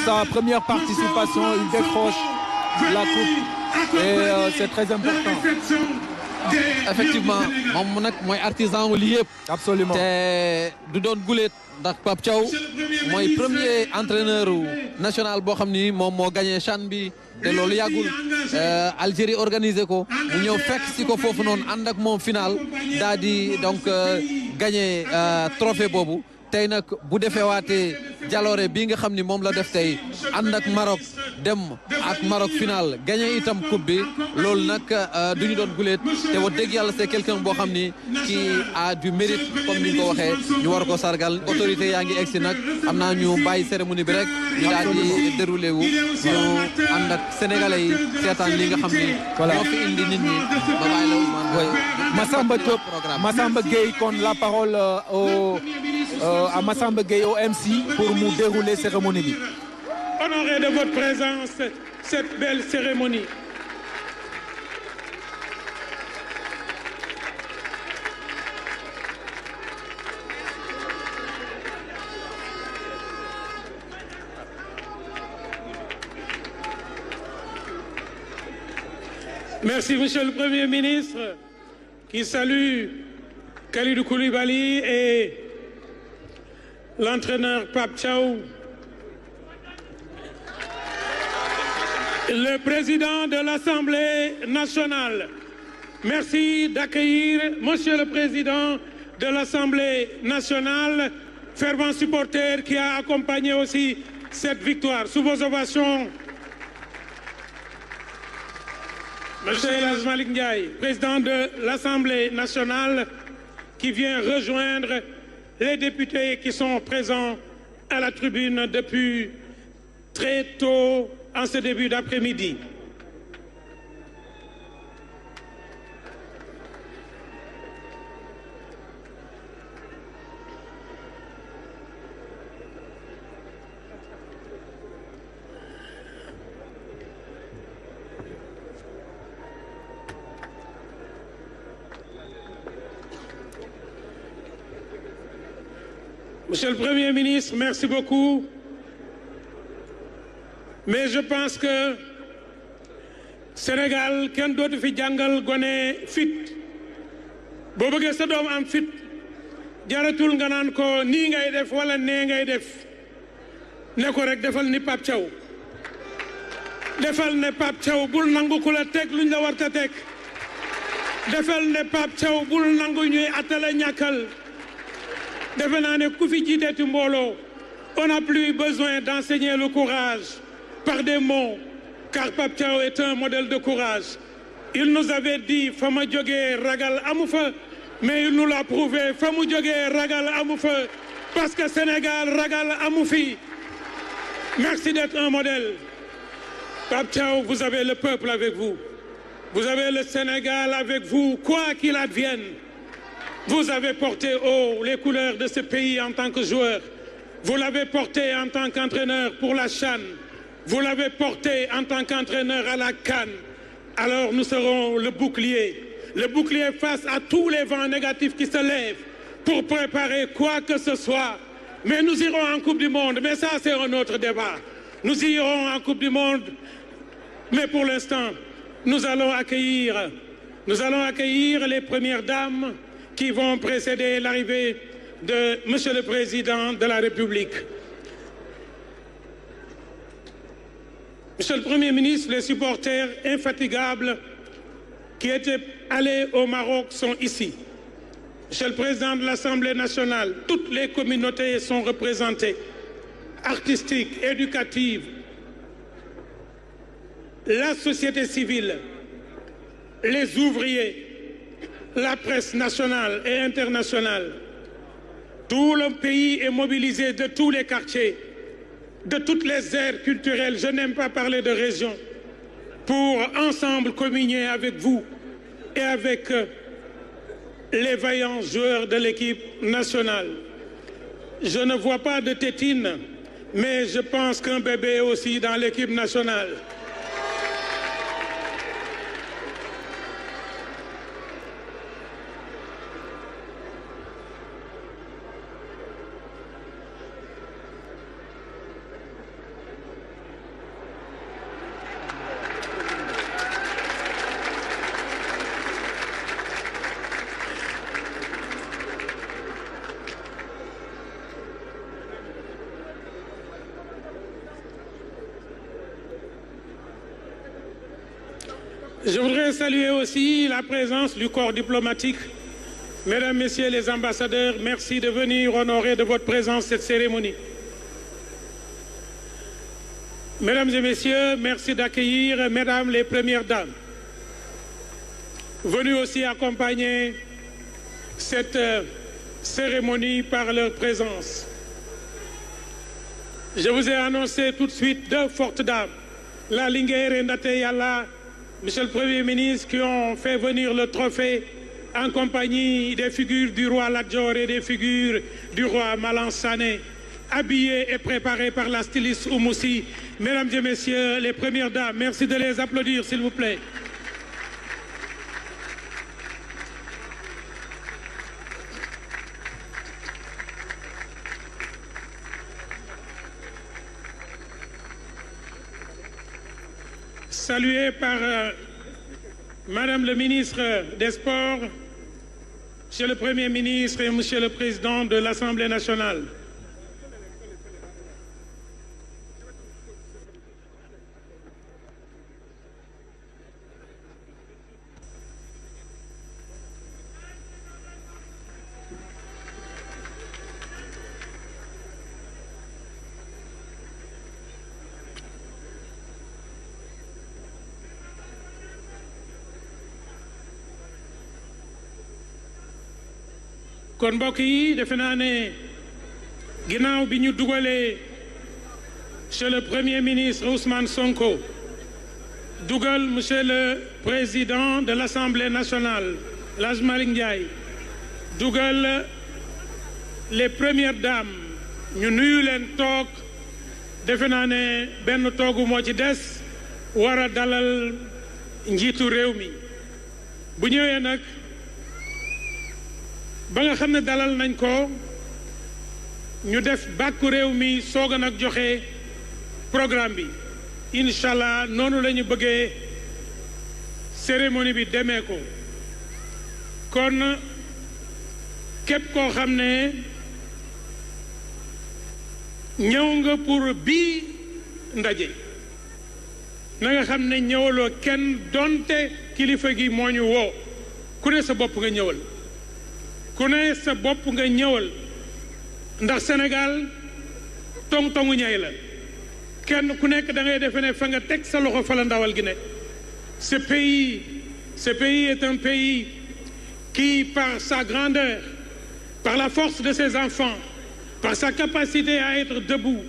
sa première participation, il décroche la coupe et c'est très important. Effectivement moom nag mooy artisan wu lii yëpp. Absolument. te du doon guléet ndax Pape Thiaw mooy premier entraîneur national boo xam ni moom moo gagné CHAN bi te loolu yàggul Algérie organisé ko mu ñëw fekk si ko foofu noonu ànd ak moom final daa di donc gagné trophée boobu tey nag bu defee waatee jaloore bii nga xam ni moom la def tey ànd ak Maroc dem ak Maroc final gagné itam coupe bi loolu nag du ñu doon guléet te wax dëgg yàlla c'est quelqu'un boo xam ni qui a du mérite comme ni nga ko waxee ñu war ko sargal autorité yaa ngi egsi nag am naa ñu bàyyi cérémonie bi rek ñu daal di déroulé wu ñu ànd ak sénégalais yi seetaan li nga xam ni moo fi indi nit ñi ba bàyyi la Ousmane Boye Massamba Diop, Massamba Gueye kon la parole à Massamba Gueye au MC pour nous dérouler cérémonie bi. Honoré de votre présence cette belle cérémonie. Merci, Monsieur le Premier ministre, qui salue Kalidou Koulibaly et l'entraîneur Pape Thiaw. Le président de l'Assemblée nationale, merci d'accueillir Monsieur le président de l'Assemblée nationale, fervent supporter qui a accompagné aussi cette victoire. Sous vos ovations, Monsieur El Hadj Malick Ndiaye, président de l'Assemblée nationale, qui vient rejoindre les députés qui sont présents à la tribune depuis très tôt en ce début d'après-midi. Monsieur le Premier ministre, merci beaucoup. Mais je pense que Sénégal kenn dootu fi jàngal gone fit boo bëggee sa doom am fit jaratul nga naan ko nii ngay def wala nee ngay def ne ko rek defal ni Pape Thiaw defal ne Pape Thiaw bul nangu ku la teg luñ la war ta teg defal ne Pape Thiaw bul nangu ñuy attala ñàkkal defe naa ne ku fi jiiteeti mbooloo on n'a plus besoin d'enseigner le courage par des mots, car Pape Thiaw est un modèle de courage. Il nous avait dit fa ma jógee ragal amu fa, mais il nous l'a prouvé fa mu jógee ragal amu fa, parce que Sénégal ragal amu fi. Merci d'être un modèle. Pape Thiaw, vous avez le peuple avec vous. Vous avez le Sénégal avec vous, quoi qu'il advienne. Vous avez porté haut les couleurs de ce pays en tant que joueur. Vous l'avez porté en tant qu'entraîneur pour la CHAN. Vous l'avez porté en tant qu'entraîneur à la CAN. Alors nous serons le bouclier face à tous les vents négatifs qui se lèvent pour préparer quoi que ce soit. Mais nous irons en Coupe du Monde, mais ça c'est un autre débat. Nous irons en Coupe du Monde, mais pour l'instant, nous allons accueillir les premières dames qui vont précéder l'arrivée de Monsieur le Président de la République. Monsieur le Premier ministre, les supporters infatigables qui étaient allés au Maroc sont ici. Monsieur le Président de l'Assemblée nationale, toutes les communautés sont représentées, artistiques, éducatives, la société civile, les ouvriers, la presse nationale et internationale. Tout le pays est mobilisé de tous les quartiers, de toutes les aires culturelles, je n'aime pas parler de région, pour ensemble communier avec vous et avec les vaillants joueurs de l'équipe nationale. Je ne vois pas de tétine, mais je pense qu'un bébé est aussi dans l'équipe nationale. Je voudrais saluer aussi la présence du corps diplomatique. Mesdames, Messieurs les ambassadeurs, merci de venir honorer de votre présence cette cérémonie. Mesdames et Messieurs, merci d'accueillir Mesdames les Premières Dames, venues aussi accompagner cette cérémonie par leur présence. Je vous ai annoncé tout de suite deux fortes dames, la Linguère et Ndate Yalla, Monsieur le Premier ministre, qui ont fait venir le trophée en compagnie des figures du roi Lat Dior et des figures du roi Malang Sané, habillés et préparés par la styliste Oumoussi. Mesdames et Messieurs, les Premières Dames, merci de les applaudir, s'il vous plaît. Salué par Madame le ministre des Sports, Monsieur le Premier ministre et Monsieur le Président de l'Assemblée nationale. kon mbokk yi defe naa ne ginnaaw bi ñu dugalee monsieur le Premier ministre Ousmane Sonko dugal monsieur le président de l'Assemblée nationale El Hadj Malick Ndiaye dugal les Premières Dames ñu nuyu leen toog defe naa ne benn toogu moo ci des war a dalal njiitu réew mi bu ñëwee nag ba nga xam ne dalal nañ ko ñu def bàkku réew mi soog a nag joxe programme bi incha allah noonu la ñu bëggee cérémonie bi demee ko kon képp koo xam ne ñëw nga pour bii ndaje na nga xam ne ñëwaloo kenn donte kilifa gi moo ñu woo ku ne sa bopp nga ñëwal ku ne sa bopp nga ñëwal ndax Sénégal tong-tongu ñay la kenn ku nekk da ngay defe ne fa nga teg sa loxo fa la ndawal gi ne ce pays est un pays qui par sa grandeur, par la force de ses enfants, par sa capacité à être debout,